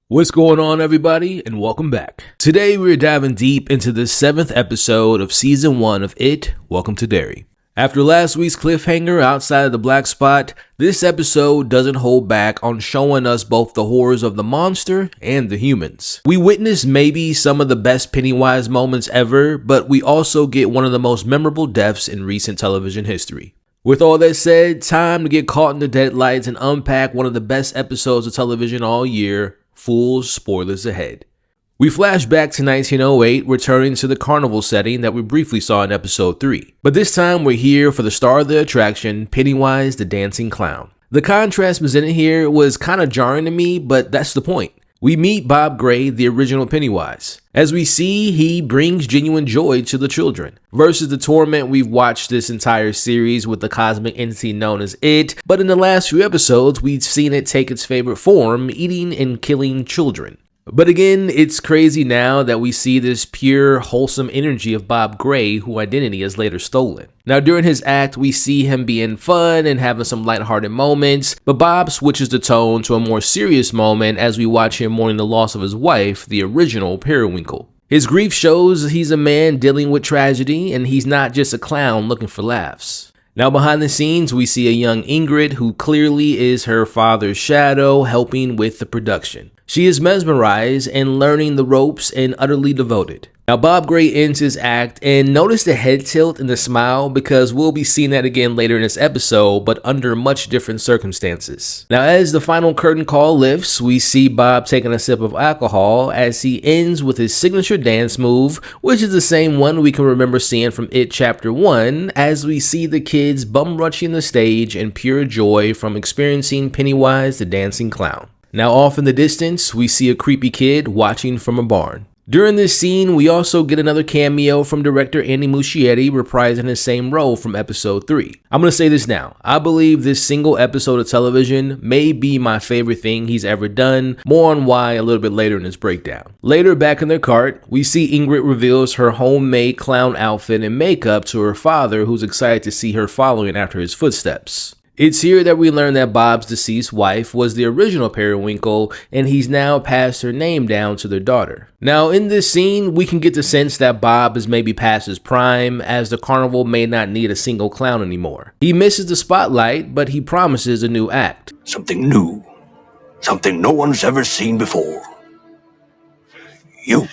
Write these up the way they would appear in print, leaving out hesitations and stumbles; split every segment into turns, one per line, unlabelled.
What's going on, everybody, and welcome back. Today we're diving deep into the 7th episode of Season 1 of It, Welcome to Derry. After last week's cliffhanger outside of the black spot, this episode doesn't hold back on showing us both the horrors of the monster and the humans. We witness maybe some of the best Pennywise moments ever, but we also get one of the most memorable deaths in recent television history. With all that said, time to get caught in the deadlights and unpack one of the best episodes of television all year. Full spoilers ahead. We flash back to 1908, returning to the carnival setting that we briefly saw in episode 3. But this time we're here for the star of the attraction, Pennywise the Dancing Clown. The contrast presented here was kind of jarring to me, but that's the point. We meet Bob Gray, the original Pennywise. As we see, he brings genuine joy to the children, versus the torment we've watched this entire series with the cosmic entity known as It, but in the last few episodes, we've seen it take its favorite form, eating and killing children. But again, it's crazy now that we see this pure, wholesome energy of Bob Gray, whose identity is later stolen. Now, during his act, we see him being fun and having some lighthearted moments, but Bob switches the tone to a more serious moment as we watch him mourning the loss of his wife, the original Periwinkle. His grief shows he's a man dealing with tragedy, and he's not just a clown looking for laughs. Now, behind the scenes, we see a young Ingret who clearly is her father's shadow, helping with the production. She is mesmerized and learning the ropes and utterly devoted. Now, Bob Gray ends his act, and notice the head tilt and the smile, because we'll be seeing that again later in this episode, but under much different circumstances. Now, as the final curtain call lifts, we see Bob taking a sip of alcohol as he ends with his signature dance move, which is the same one we can remember seeing from It Chapter 1, as we see the kids bum rushing the stage in pure joy from experiencing Pennywise the Dancing Clown. Now, off in the distance, we see a creepy kid watching from a barn. During this scene, we also get another cameo from director Andy Muschietti reprising his same role from episode 3. I'm going to say this now. I believe this single episode of television may be my favorite thing he's ever done. More on why a little bit later in this breakdown. Later, back in their cart, we see Ingret reveals her homemade clown outfit and makeup to her father, who's excited to see her following after his footsteps. It's here that we learn that Bob's deceased wife was the original Periwinkle, and he's now passed her name down to their daughter. Now, in this scene, we can get the sense that Bob is maybe past his prime, as the carnival may not need a single clown anymore. He misses the spotlight, but he promises a new act.
Something new. Something no one's ever seen before. You.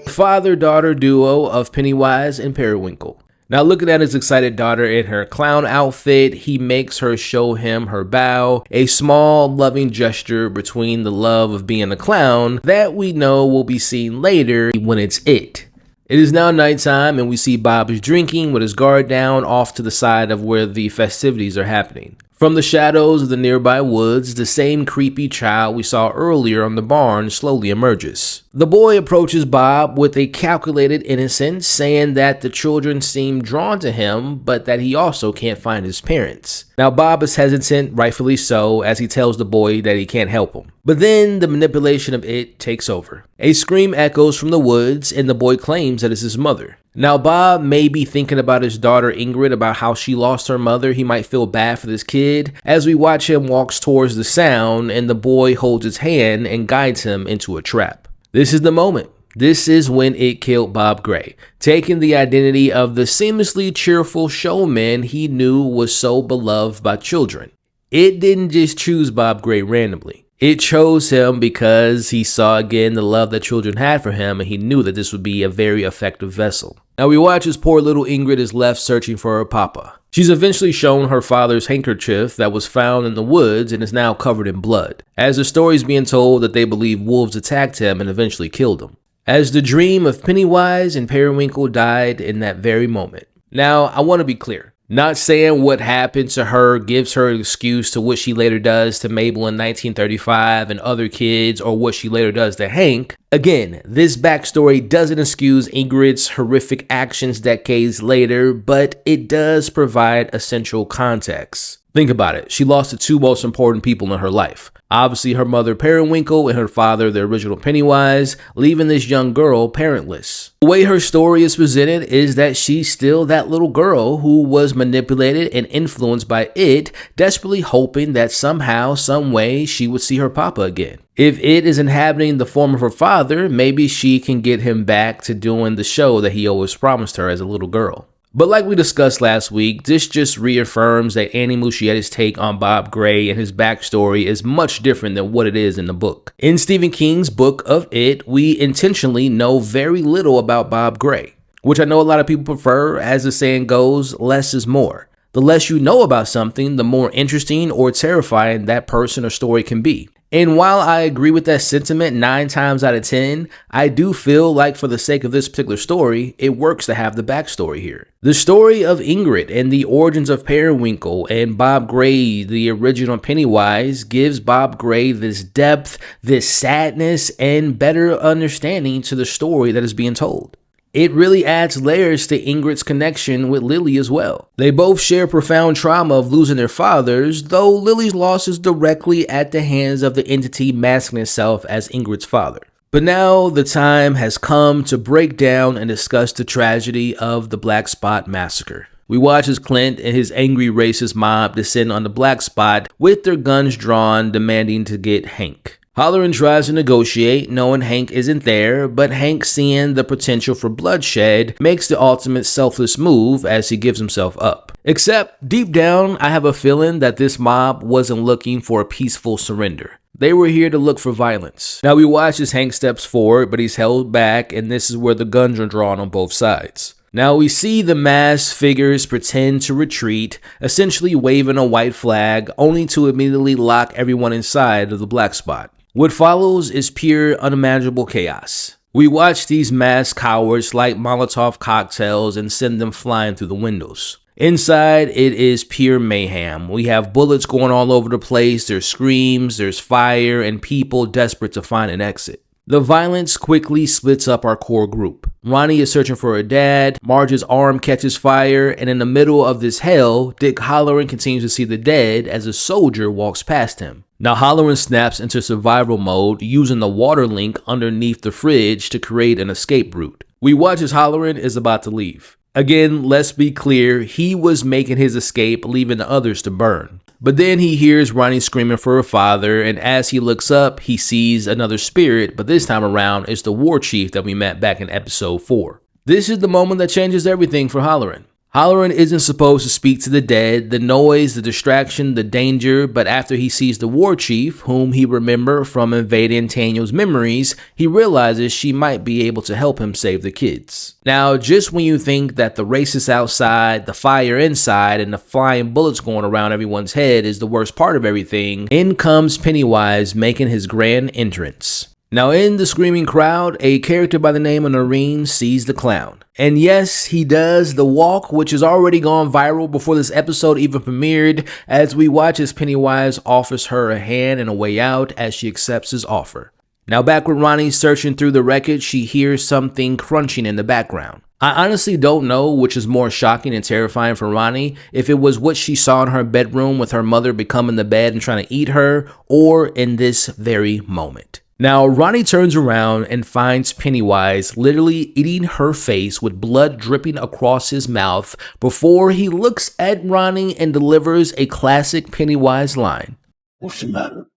Father-daughter duo of Pennywise and Periwinkle. Now, looking at his excited daughter in her clown outfit, he makes her show him her bow, a small, loving gesture between the love of being a clown that we know will be seen later when it's It. It is now nighttime, and we see Bob is drinking with his guard down off to the side of where the festivities are happening. From the shadows of the nearby woods, the same creepy child we saw earlier on the barn slowly emerges. The boy approaches Bob with a calculated innocence, saying that the children seem drawn to him, but that he also can't find his parents. Now, Bob is hesitant, rightfully so, as he tells the boy that he can't help him. But then the manipulation of It takes over. A scream echoes from the woods, and the boy claims that it's his mother. Now, Bob may be thinking about his daughter Ingret, about how she lost her mother. He might feel bad for this kid, as we watch him walk towards the sound, and the boy holds his hand and guides him into a trap. This is the moment. This is when It killed Bob Gray, taking the identity of the seamlessly cheerful showman he knew was so beloved by children. It didn't just choose Bob Gray randomly. It chose him because he saw again the love that children had for him, and he knew that this would be a very effective vessel. Now we watch as poor little Ingret is left searching for her papa. She's eventually shown her father's handkerchief that was found in the woods and is now covered in blood, as the story is being told that they believe wolves attacked him and eventually killed him, as the dream of Pennywise and Periwinkle died in that very moment. Now, I want to be clear. Not saying what happened to her gives her an excuse to what she later does to Mabel in 1935 and other kids, or what she later does to Hank. Again, this backstory doesn't excuse Ingrid's horrific actions decades later, but it does provide essential context. Think about it. She lost the two most important people in her life. Obviously, her mother Periwinkle and her father, the original Pennywise, leaving this young girl parentless. The way her story is presented is that she's still that little girl who was manipulated and influenced by it, desperately hoping that somehow, some way, she would see her papa again. If it is inhabiting the form of her father, maybe she can get him back to doing the show that he always promised her as a little girl. But like we discussed last week, this just reaffirms that Annie Muschietti's take on Bob Gray and his backstory is much different than what it is in the book. In Stephen King's book of It, we intentionally know very little about Bob Gray, which I know a lot of people prefer. As the saying goes, less is more. The less you know about something, the more interesting or terrifying that person or story can be. And while I agree with that sentiment 9 times out of 10, I do feel like for the sake of this particular story, it works to have the backstory here. The story of Ingret and the origins of Periwinkle and Bob Gray, the original Pennywise, gives Bob Gray this depth, this sadness, and better understanding to the story that is being told. It really adds layers to Ingrid's connection with Lily as well. They both share profound trauma of losing their fathers, though Lily's loss is directly at the hands of the entity masking itself as Ingrid's father. But now the time has come to break down and discuss the tragedy of the Black Spot Massacre. We watch as Clint and his angry racist mob descend on the Black Spot with their guns drawn, demanding to get Hank. Halloran tries to negotiate, knowing Hank isn't there, but Hank, seeing the potential for bloodshed, makes the ultimate selfless move as he gives himself up. Except, deep down, I have a feeling that this mob wasn't looking for a peaceful surrender. They were here to look for violence. Now we watch as Hank steps forward, but he's held back, and this is where the guns are drawn on both sides. Now we see the masked figures pretend to retreat, essentially waving a white flag, only to immediately lock everyone inside of the Black Spot. What follows is pure, unimaginable chaos. We watch these masked cowards light Molotov cocktails and send them flying through the windows. Inside, it is pure mayhem. We have bullets going all over the place, there's screams, there's fire, and people desperate to find an exit. The violence quickly splits up our core group. Ronnie is searching for her dad, Marge's arm catches fire, and in the middle of this hell, Dick Halloran continues to see the dead as a soldier walks past him. Now Halloran snaps into survival mode using the water link underneath the fridge to create an escape route. We watch as Halloran is about to leave. Again, let's be clear, he was making his escape, leaving the others to burn. But then he hears Ronnie screaming for her father, and as he looks up, he sees another spirit, but this time around, it's the war chief that we met back in episode 4. This is the moment that changes everything for Halloran. Halloran isn't supposed to speak to the dead, the noise, the distraction, the danger, but after he sees the war chief, whom he remembers from invading Tanya's memories, he realizes she might be able to help him save the kids. Now, just when you think that the racists outside, the fire inside, and the flying bullets going around everyone's head is the worst part of everything, in comes Pennywise making his grand entrance. Now in the screaming crowd, a character by the name of Noreen sees the clown. And yes, he does the walk, which has already gone viral before this episode even premiered, as we watch as Pennywise offers her a hand and a way out as she accepts his offer. Now back when Ronnie's searching through the wreckage, she hears something crunching in the background. I honestly don't know which is more shocking and terrifying for Ronnie, if it was what she saw in her bedroom with her mother becoming the bed and trying to eat her, or in this very moment. Now, Ronnie turns around and finds Pennywise literally eating her face with blood dripping across his mouth before he looks at Ronnie and delivers a classic Pennywise line.
What's the matter?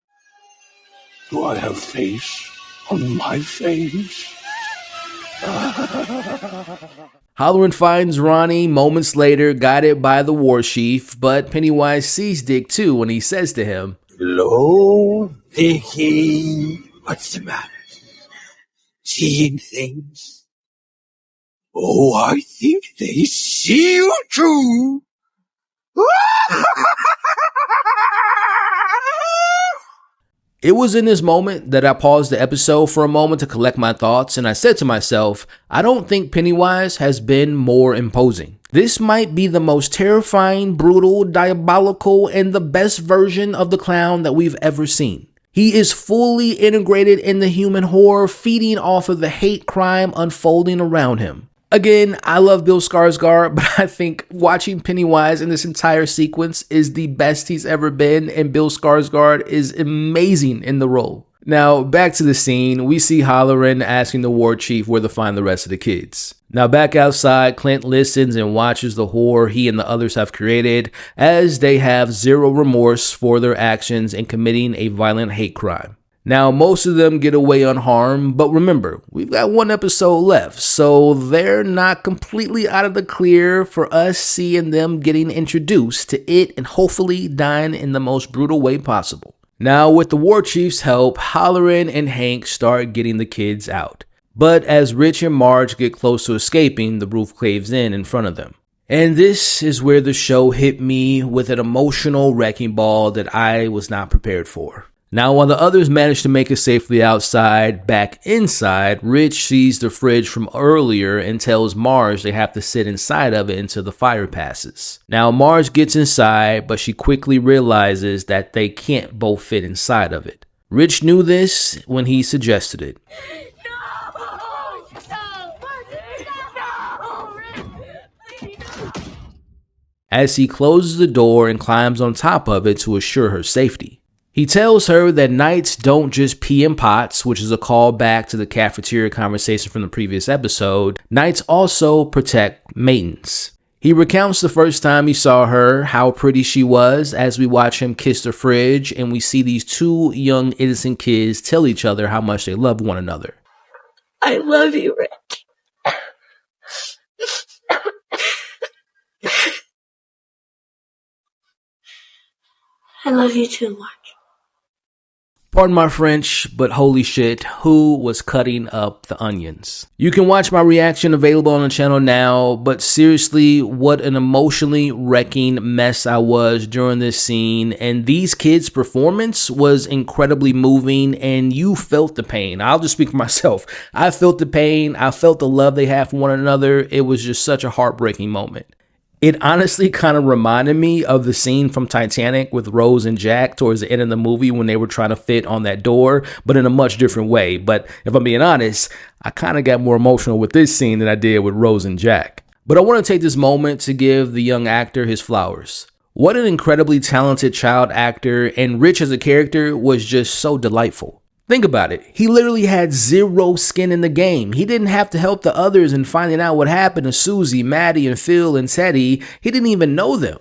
Do I have face on my face?
Halloran finds Ronnie moments later, guided by the war chief, but Pennywise sees Dick too when he says to him,
Hello, Dickie. What's the matter? Seeing things? Oh, I think they see you too.
It was in this moment that I paused the episode for a moment to collect my thoughts, and I said to myself, I don't think Pennywise has been more imposing. This might be the most terrifying, brutal, diabolical, and the best version of the clown that we've ever seen. He is fully integrated in the human horror, feeding off of the hate crime unfolding around him. Again, I love Bill Skarsgård, but I think watching Pennywise in this entire sequence is the best he's ever been, and Bill Skarsgård is amazing in the role. Now, back to the scene, we see Halloran asking the war chief where to find the rest of the kids. Now, back outside, Clint listens and watches the horror he and the others have created as they have zero remorse for their actions in committing a violent hate crime. Now, most of them get away unharmed, but remember, we've got one episode left, so they're not completely out of the clear for us seeing them getting introduced to it and hopefully dying in the most brutal way possible. Now, with the war chief's help, Halloran and Hank start getting the kids out. But as Rich and Marge get close to escaping, the roof caves in front of them. And this is where the show hit me with an emotional wrecking ball that I was not prepared for. Now, while the others manage to make it safely outside, back inside, Rich sees the fridge from earlier and tells Marge they have to sit inside of it until the fire passes. Now, Marge gets inside, but she quickly realizes that they can't both fit inside of it. Rich knew this when he suggested it. As he closes the door and climbs on top of it to assure her safety. He tells her that knights don't just pee in pots, which is a callback to the cafeteria conversation from the previous episode. Knights also protect maidens. He recounts the first time he saw her, how pretty she was, as we watch him kiss the fridge, and we see these two young innocent kids tell each other how much they love one another.
I love you, Rick. I love you too, Marge.
Pardon my French, but holy shit, who was cutting up the onions? You can watch my reaction available on the channel now, but seriously, what an emotionally wrecking mess I was during this scene, and these kids' performance was incredibly moving, and you felt the pain. I'll just speak for myself. I felt the pain, I felt the love they have for one another. It was just such a heartbreaking moment. It honestly kind of reminded me of the scene from Titanic with Rose and Jack towards the end of the movie when they were trying to fit on that door, but in a much different way. But if I'm being honest, I kind of got more emotional with this scene than I did with Rose and Jack. But I want to take this moment to give the young actor his flowers. What an incredibly talented child actor, and Rich as a character was just so delightful. Think about it. He literally had zero skin in the game. He didn't have to help the others in finding out what happened to Susie, Maddie, and Phil and Teddy. He didn't even know them.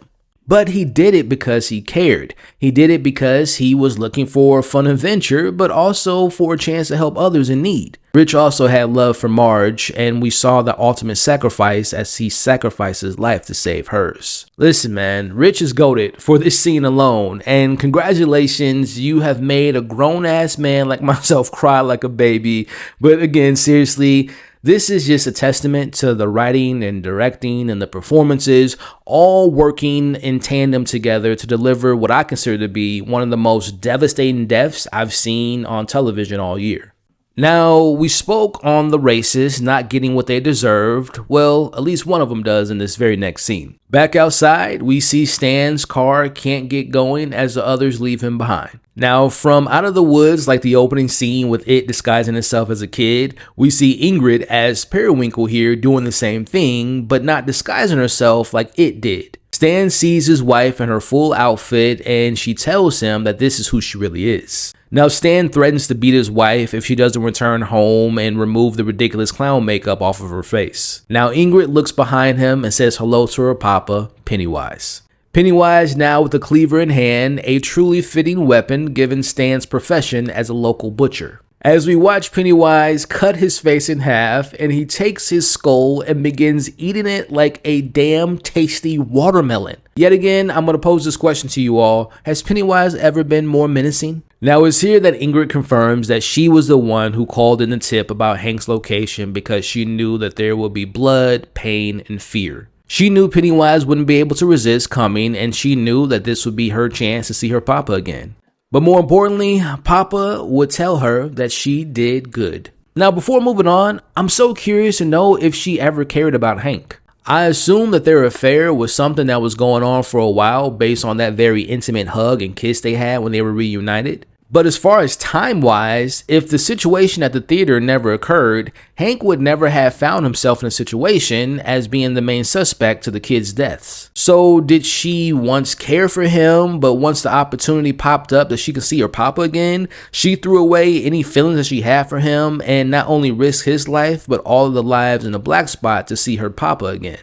But he did it because he cared. He did it because he was looking for a fun adventure, but also for a chance to help others in need. Rich also had love for Marge, and we saw the ultimate sacrifice as he sacrificed his life to save hers. Listen, man, Rich is goated for this scene alone, and congratulations, you have made a grown-ass man like myself cry like a baby. But again, seriously, this is just a testament to the writing and directing and the performances all working in tandem together to deliver what I consider to be one of the most devastating deaths I've seen on television all year. Now, we spoke on the racists not getting what they deserved. Well, at least one of them does in this very next scene. Back outside, we see Stan's car can't get going as the others leave him behind. Now, from out of the woods, like the opening scene with it disguising itself as a kid, we see Ingret as Periwinkle here doing the same thing, but not disguising herself like it did. Stan sees his wife in her full outfit, and she tells him that this is who she really is. Now, Stan threatens to beat his wife if she doesn't return home and remove the ridiculous clown makeup off of her face. Now, Ingret looks behind him and says hello to her papa, Pennywise. Pennywise now with a cleaver in hand, a truly fitting weapon given Stan's profession as a local butcher. As we watch Pennywise cut his face in half, and he takes his skull and begins eating it like a damn tasty watermelon. Yet again, I'm going to pose this question to you all. Has Pennywise ever been more menacing? Now, it's here that Ingret confirms that she was the one who called in the tip about Hank's location because she knew that there would be blood, pain, and fear. She knew Pennywise wouldn't be able to resist coming, and she knew that this would be her chance to see her papa again. But more importantly, Papa would tell her that she did good. Now, before moving on, I'm so curious to know if she ever cared about Hank. I assume that their affair was something that was going on for a while based on that very intimate hug and kiss they had when they were reunited. But as far as time-wise, if the situation at the theater never occurred, Hank would never have found himself in a situation as being the main suspect to the kids' deaths. So did she once care for him, but once the opportunity popped up that she could see her papa again, she threw away any feelings that she had for him and not only risked his life, but all of the lives in the black spot to see her papa again?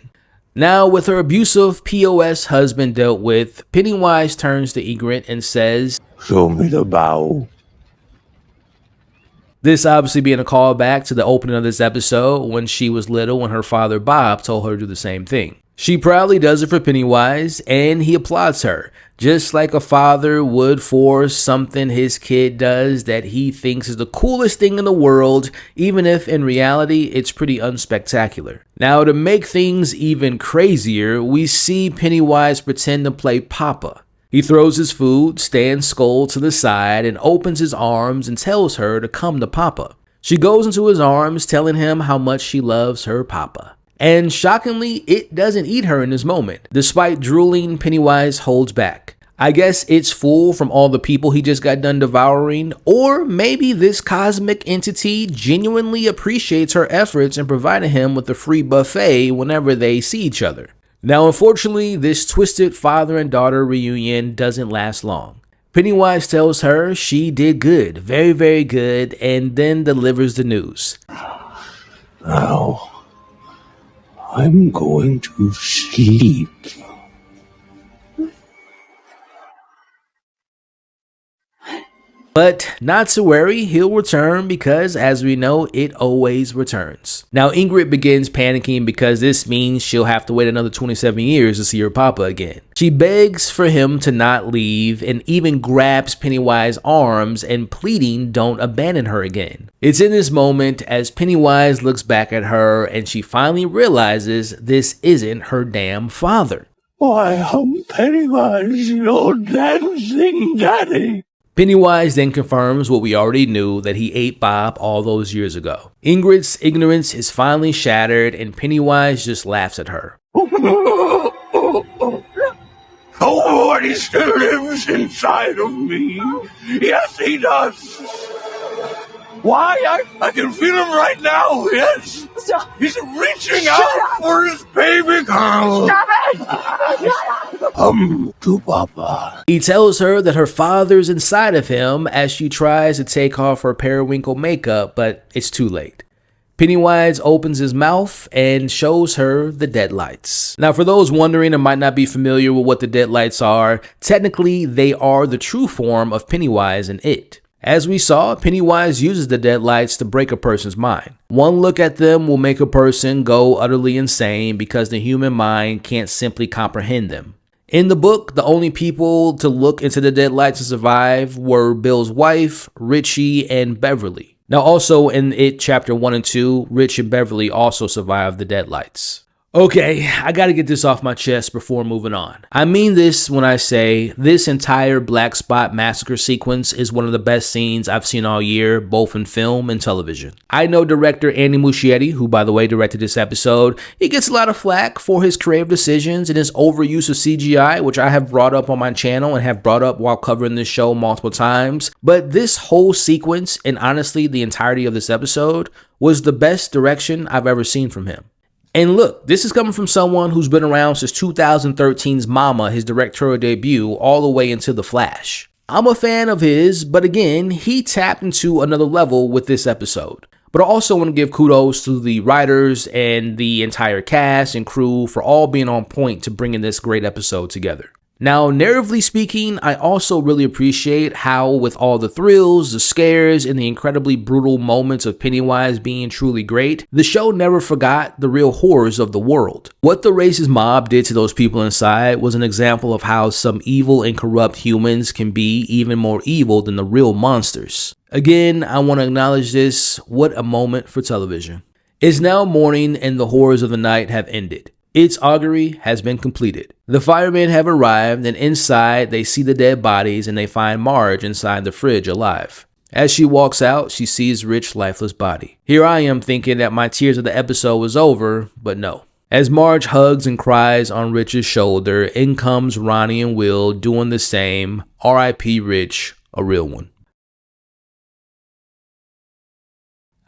Now, with her abusive POS husband dealt with, Pennywise turns to Ingret and says,
"Show me the bow."
This obviously being a callback to the opening of this episode when she was little and her father Bob told her to do the same thing. She proudly does it for Pennywise and he applauds her, just like a father would for something his kid does that he thinks is the coolest thing in the world, even if in reality it's pretty unspectacular. Now, to make things even crazier, we see Pennywise pretend to play Papa. He throws his food, stands Skull to the side, and opens his arms and tells her to come to Papa. She goes into his arms, telling him how much she loves her Papa. And shockingly, it doesn't eat her in this moment. Despite drooling, Pennywise holds back. I guess it's full from all the people he just got done devouring, or maybe this cosmic entity genuinely appreciates her efforts in providing him with a free buffet whenever they see each other. Now, unfortunately, this twisted father and daughter reunion doesn't last long. Pennywise tells her she did good, very, very good, and then delivers the news.
Now, I'm going to sleep.
But not to worry, he'll return because, as we know, it always returns. Now, Ingret begins panicking because this means she'll have to wait another 27 years to see her papa again. She begs for him to not leave and even grabs Pennywise's arms and pleading don't abandon her again. It's in this moment as Pennywise looks back at her and she finally realizes this isn't her damn father.
Why, I'm Pennywise, your dancing daddy.
Pennywise then confirms what we already knew, that he ate Bob all those years ago. Ingrid's ignorance is finally shattered and Pennywise just laughs at her.
Oh, he still lives inside of me. Yes, he does. Why? I can feel him right now, yes.
Stop.
He's reaching out for his baby girl.
Stop it!
To Papa.
He tells her that her father's inside of him as she tries to take off her periwinkle makeup, but it's too late. Pennywise opens his mouth and shows her the deadlights. Now, for those wondering and might not be familiar with what the deadlights are, technically they are the true form of Pennywise and It. As we saw, Pennywise uses the deadlights to break a person's mind. One look at them will make a person go utterly insane because the human mind can't simply comprehend them. In the book, the only people to look into the deadlights and survive were Bill's wife, Richie, and Beverly. Now, also in It Chapter 1 and 2, Rich and Beverly also survived the deadlights. Okay, I gotta get this off my chest before moving on. I mean this when I say this entire Black Spot massacre sequence is one of the best scenes I've seen all year, both in film and television. I know director Andy Muschietti, who by the way directed this episode, he gets a lot of flack for his creative decisions and his overuse of CGI, which I have brought up on my channel and have brought up while covering this show multiple times. But this whole sequence, and honestly the entirety of this episode, was the best direction I've ever seen from him. And look, this is coming from someone who's been around since 2013's Mama, his directorial debut, all the way into The Flash. I'm a fan of his, but again, he tapped into another level with this episode. But I also want to give kudos to the writers and the entire cast and crew for all being on point to bringing this great episode together. Now, narratively speaking, I also really appreciate how, with all the thrills, the scares, and the incredibly brutal moments of Pennywise being truly great, the show never forgot the real horrors of the world. What the racist mob did to those people inside was an example of how some evil and corrupt humans can be even more evil than the real monsters. Again, I want to acknowledge this. What a moment for television. It's now morning and the horrors of the night have ended. Its augury has been completed. The firemen have arrived and inside they see the dead bodies and they find Marge inside the fridge alive. As she walks out, she sees Rich's lifeless body. Here I am thinking that my tears of the episode was over, but no. As Marge hugs and cries on Rich's shoulder, in comes Ronnie and Will doing the same. R.I.P. Rich, a real one.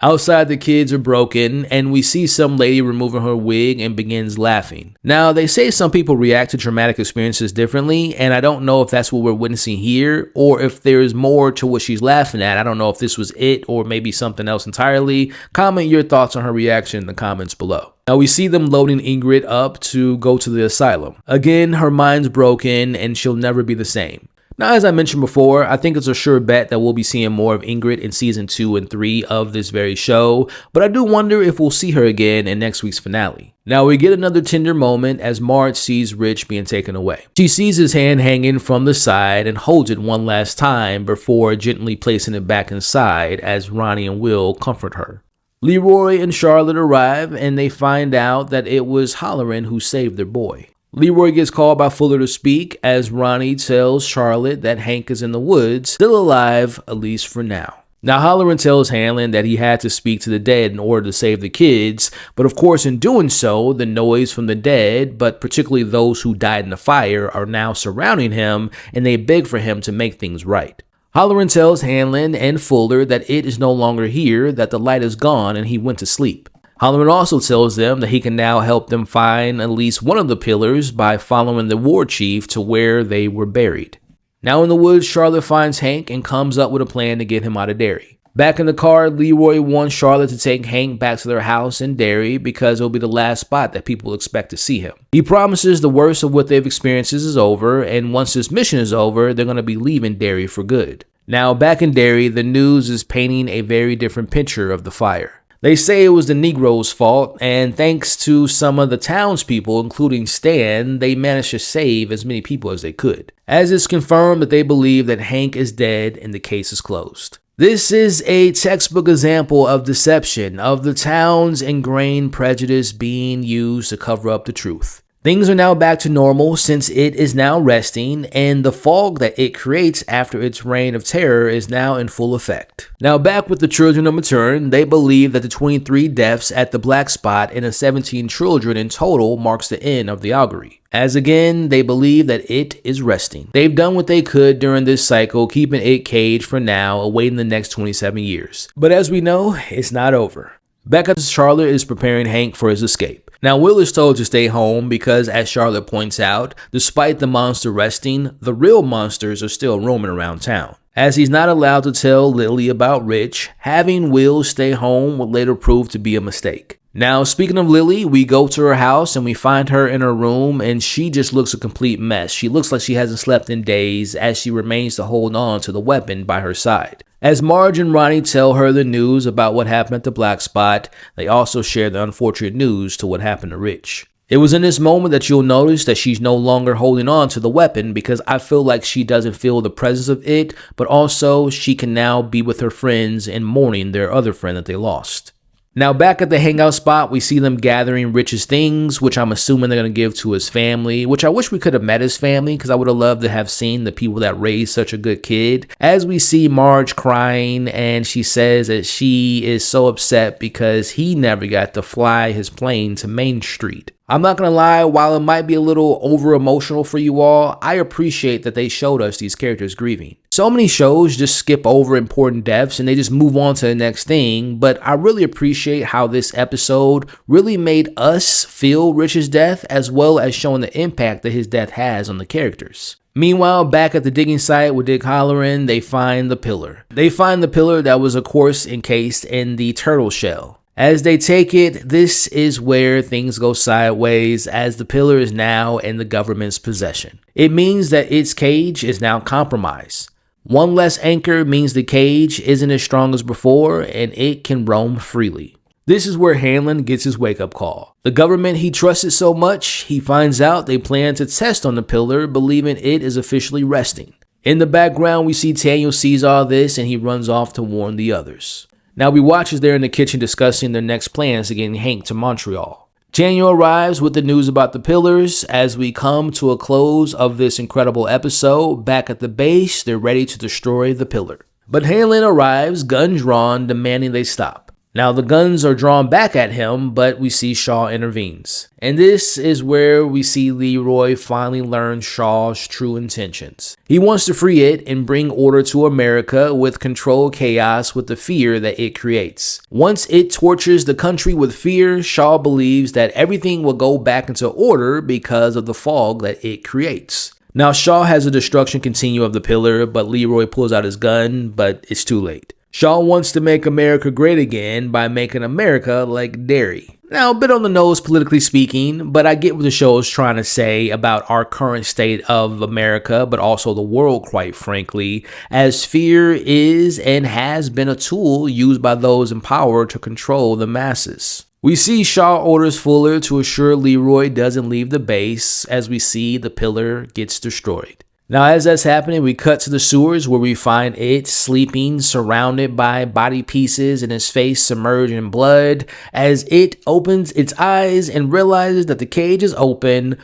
Outside, the kids are broken, and we see some lady removing her wig and begins laughing. Now, they say some people react to traumatic experiences differently, and I don't know if that's what we're witnessing here, or if there's more to what she's laughing at. I don't know if this was it, or maybe something else entirely. Comment your thoughts on her reaction in the comments below. Now, we see them loading Ingret up to go to the asylum. Again, her mind's broken, and she'll never be the same. Now, as I mentioned before, I think it's a sure bet that we'll be seeing more of Ingret in season 2 and 3 of this very show, but I do wonder if we'll see her again in next week's finale. Now, we get another tender moment as Marge sees Rich being taken away. She sees his hand hanging from the side and holds it one last time before gently placing it back inside as Ronnie and Will comfort her. Leroy and Charlotte arrive and they find out that it was Halloran who saved their boy. Leroy gets called by Fuller to speak as Ronnie tells Charlotte that Hank is in the woods, still alive, at least for now. Now, Halloran tells Hanlon that he had to speak to the dead in order to save the kids, but of course in doing so, the noise from the dead, but particularly those who died in the fire, are now surrounding him and they beg for him to make things right. Halloran tells Hanlon and Fuller that it is no longer here, that the light is gone and he went to sleep. Halloran also tells them that he can now help them find at least one of the pillars by following the war chief to where they were buried. Now in the woods, Charlotte finds Hank and comes up with a plan to get him out of Derry. Back in the car, Leroy wants Charlotte to take Hank back to their house in Derry because it'll be the last spot that people expect to see him. He promises the worst of what they've experienced is over, and once this mission is over, they're going to be leaving Derry for good. Now back in Derry, the news is painting a very different picture of the fire. They say it was the Negroes' fault, and thanks to some of the townspeople, including Stan, they managed to save as many people as they could. As it's confirmed that they believe that Hank is dead and the case is closed. This is a textbook example of deception, of the town's ingrained prejudice being used to cover up the truth. Things are now back to normal since it is now resting, and the fog that it creates after its reign of terror is now in full effect. Now back with the children of Matern, they believe that the 23 deaths at the Black Spot and the 17 children in total marks the end of the augury. As again, they believe that it is resting. They've done what they could during this cycle, keeping it caged for now, awaiting the next 27 years. But as we know, it's not over. Back at Charlotte is preparing Hank for his escape. Now, Will is told to stay home because, as Charlotte points out, despite the monster resting, the real monsters are still roaming around town. As he's not allowed to tell Lily about Rich, having Will stay home would later prove to be a mistake. Now, speaking of Lily, we go to her house and we find her in her room and she just looks a complete mess. She looks like she hasn't slept in days as she remains to hold on to the weapon by her side. As Marge and Ronnie tell her the news about what happened at the Black Spot, they also share the unfortunate news to what happened to Rich. It was in this moment that you'll notice that she's no longer holding on to the weapon because I feel like she doesn't feel the presence of it, but also she can now be with her friends and mourning their other friend that they lost. Now back at the hangout spot, we see them gathering Rich's things, which I'm assuming they're going to give to his family, which I wish we could have met his family because I would have loved to have seen the people that raised such a good kid. As we see Marge crying and she says that she is so upset because he never got to fly his plane to Main Street. I'm not going to lie, while it might be a little over emotional for you all, I appreciate that they showed us these characters grieving. So many shows just skip over important deaths and they just move on to the next thing, but I really appreciate how this episode really made us feel Rich's death as well as showing the impact that his death has on the characters. Meanwhile, back at the digging site with Dick Halloran, they find the pillar. They find the pillar that was of course encased in the turtle shell. As they take it, this is where things go sideways as the pillar is now in the government's possession. It means that its cage is now compromised. One less anchor means the cage isn't as strong as before and it can roam freely. This is where Hanlon gets his wake-up call. The government he trusted so much, he finds out they plan to test on the pillar, believing it is officially resting. In the background, we see Daniel sees all this and he runs off to warn the others. Now we watch as they're in the kitchen discussing their next plans to get Hank to Montreal. Daniel arrives with the news about the pillars. As we come to a close of this incredible episode, back at the base, they're ready to destroy the pillar. But Hanlon arrives, gun drawn, demanding they stop. Now the guns are drawn back at him, but we see Shaw intervenes. And this is where we see Leroy finally learn Shaw's true intentions. He wants to free it and bring order to America with controlled chaos with the fear that it creates. Once it tortures the country with fear, Shaw believes that everything will go back into order because of the fog that it creates. Now Shaw has a destruction continue of the pillar, but Leroy pulls out his gun, but it's too late. Shaw wants to make America great again by making America like Derry. Now, a bit on the nose politically speaking, but I get what the show is trying to say about our current state of America, but also the world, quite frankly, as fear is and has been a tool used by those in power to control the masses. We see Shaw orders Fuller to assure Leroy doesn't leave the base as we see the pillar gets destroyed. Now, as that's happening, we cut to the sewers where we find it sleeping, surrounded by body pieces and his face submerged in blood as it opens its eyes and realizes that the cage is open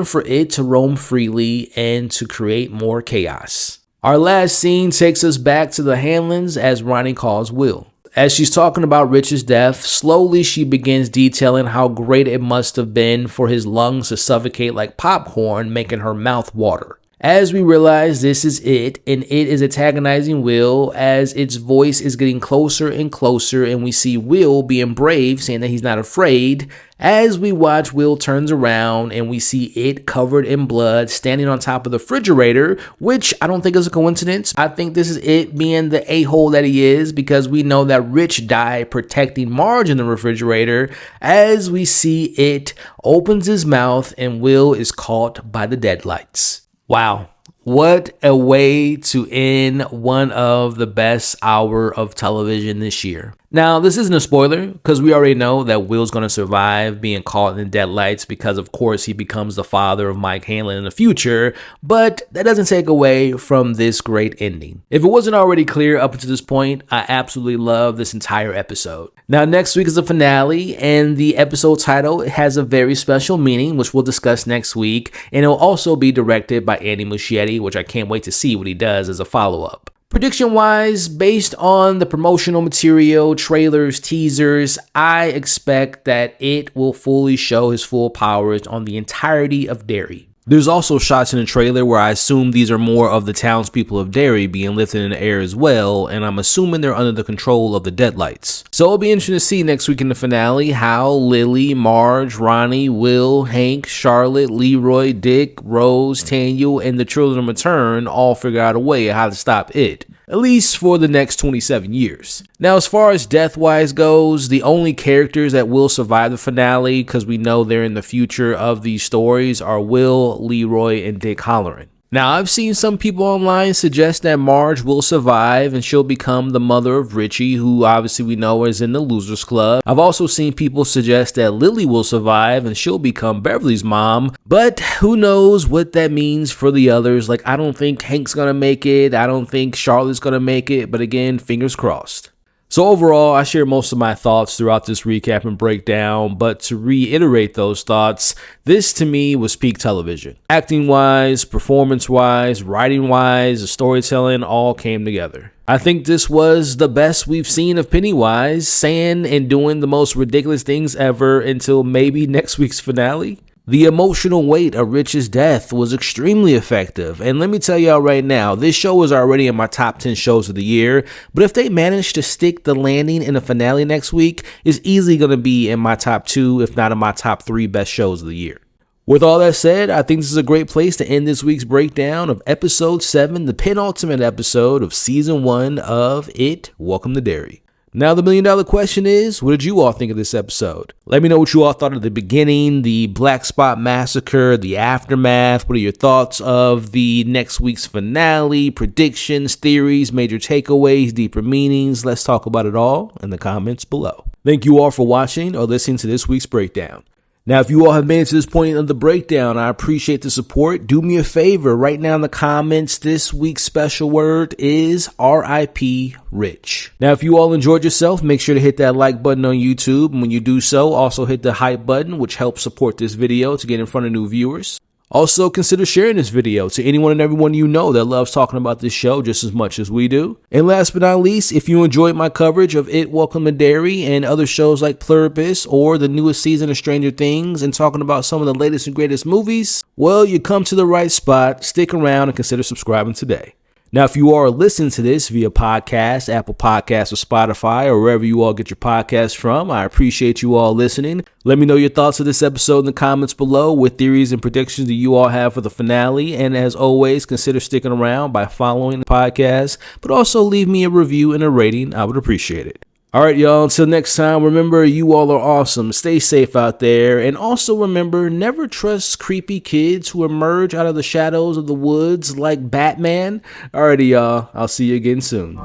for it to roam freely and to create more chaos. Our last scene takes us back to the Hanlons as Ronnie calls Will. As she's talking about Rich's death, slowly she begins detailing how great it must have been for his lungs to suffocate like popcorn, making her mouth water. As we realize this is it, and it is antagonizing Will as its voice is getting closer and closer, and we see Will being brave, saying that he's not afraid. As we watch, Will turns around and we see it covered in blood standing on top of the refrigerator, which I don't think is a coincidence. I think this is it being the a-hole that he is, because we know that Rich died protecting Marge in the refrigerator. As we see it opens his mouth and Will is caught by the deadlights. Wow, what a way to end one of the best hour of television this year. Now, this isn't a spoiler because we already know that Will's going to survive being caught in the deadlights because, of course, he becomes the father of Mike Hanlon in the future, but that doesn't take away from this great ending. If it wasn't already clear up until this point, I absolutely love this entire episode. Now, next week is the finale, and the episode title has a very special meaning, which we'll discuss next week, and it will also be directed by Andy Muschietti, which I can't wait to see what he does as a follow-up. Prediction-wise, based on the promotional material, trailers, teasers, I expect that it will fully show his full powers on the entirety of Derry. There's also shots in the trailer where I assume these are more of the townspeople of Derry being lifted in the air as well, and I'm assuming they're under the control of the Deadlights. So it'll be interesting to see next week in the finale how Lily, Marge, Ronnie, Will, Hank, Charlotte, Leroy, Dick, Rose, Tanya, and the Children of Return all figure out a way how to stop it. At least for the next 27 years. Now, as far as death-wise goes, the only characters that will survive the finale, because we know they're in the future of these stories, are Will, Leroy, and Dick Halloran. Now, I've seen some people online suggest that Marge will survive and she'll become the mother of Richie, who obviously we know is in the Losers Club. I've also seen people suggest that Lily will survive and she'll become Beverly's mom, but who knows what that means for the others. Like, I don't think Hank's gonna make it. I don't think Charlotte's gonna make it, but again, fingers crossed. So overall, I share most of my thoughts throughout this recap and breakdown, but to reiterate those thoughts, this to me was peak television. Acting-wise, performance-wise, writing-wise, the storytelling all came together. I think this was the best we've seen of Pennywise, saying and doing the most ridiculous things ever until maybe next week's finale. The emotional weight of Rich's death was extremely effective, and let me tell y'all right now, this show is already in my top 10 shows of the year, but if they manage to stick the landing in the finale next week, it's easily going to be in my top 2, if not in my top 3 best shows of the year. With all that said, I think this is a great place to end this week's breakdown of episode 7, the penultimate episode of season 1 of It, Welcome to Derry. Now, the $1 million question is, what did you all think of this episode? Let me know what you all thought of the beginning, the Black Spot Massacre, the aftermath. What are your thoughts of the next week's finale, predictions, theories, major takeaways, deeper meanings? Let's talk about it all in the comments below. Thank you all for watching or listening to this week's breakdown. Now, if you all have made it to this point of the breakdown, I appreciate the support. Do me a favor, right now in the comments, this week's special word is RIP Rich. Now, if you all enjoyed yourself, make sure to hit that like button on YouTube. And when you do so, also hit the hype button, which helps support this video to get in front of new viewers. Also, consider sharing this video to anyone and everyone you know that loves talking about this show just as much as we do. And last but not least, if you enjoyed my coverage of It, Welcome to Derry and other shows like Pluribus or the newest season of Stranger Things and talking about some of the latest and greatest movies, well, you come to the right spot. Stick around and consider subscribing today. Now, if you are listening to this via podcast, Apple Podcasts, or Spotify, or wherever you all get your podcasts from, I appreciate you all listening. Let me know your thoughts of this episode in the comments below with theories and predictions that you all have for the finale. And as always, consider sticking around by following the podcast, but also leave me a review and a rating. I would appreciate it. All right, y'all, until next time, remember, you all are awesome. Stay safe out there. And also remember, never trust creepy kids who emerge out of the shadows of the woods like Batman. Alrighty, y'all. I'll see you again soon.